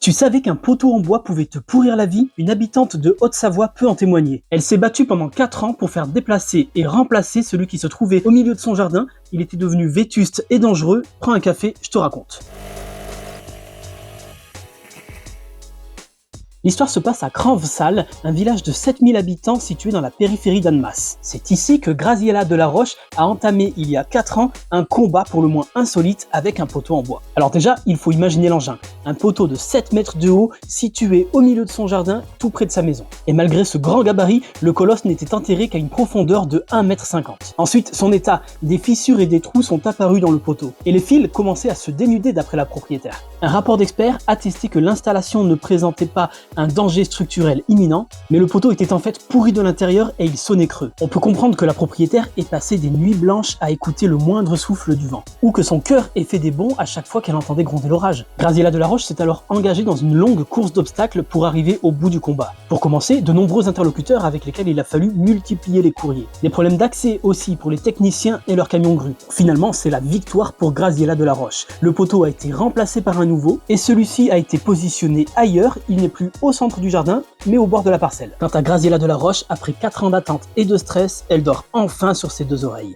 Tu savais qu'un poteau en bois pouvait te pourrir la vie? Une habitante de Haute-Savoie peut en témoigner. Elle s'est battue pendant 4 ans pour faire déplacer et remplacer celui qui se trouvait au milieu de son jardin. Il était devenu vétuste et dangereux. Prends un café, je te raconte. L'histoire se passe à Cranves-Sales, un village de 7000 habitants situé dans la périphérie d'Annemasse. C'est ici que Graziella Delaroche a entamé il y a 4 ans un combat pour le moins insolite avec un poteau en bois. Alors déjà, il faut imaginer l'engin. Un poteau de 7 mètres de haut situé au milieu de son jardin, tout près de sa maison. Et malgré ce grand gabarit, le colosse n'était enterré qu'à une profondeur de 1,50 m. Ensuite, son état, des fissures et des trous sont apparus dans le poteau. Et les fils commençaient à se dénuder d'après la propriétaire. Un rapport d'expert attestait que l'installation ne présentait pas un danger structurel imminent, mais le poteau était en fait pourri de l'intérieur et il sonnait creux. On peut comprendre que la propriétaire ait passé des nuits blanches à écouter le moindre souffle du vent, ou que son cœur ait fait des bonds à chaque fois qu'elle entendait gronder l'orage. Graziella Delaroche s'est alors engagée dans une longue course d'obstacles pour arriver au bout du combat. Pour commencer, de nombreux interlocuteurs avec lesquels il a fallu multiplier les courriers. Des problèmes d'accès aussi pour les techniciens et leurs camions grues. Finalement, c'est la victoire pour Graziella Delaroche. Le poteau a été remplacé par un nouveau, et celui-ci a été positionné ailleurs. Il n'est plus au centre du jardin, mais au bord de la parcelle. Quant à Graziella Delaroche, après 4 ans d'attente et de stress, elle dort enfin sur ses 2 oreilles.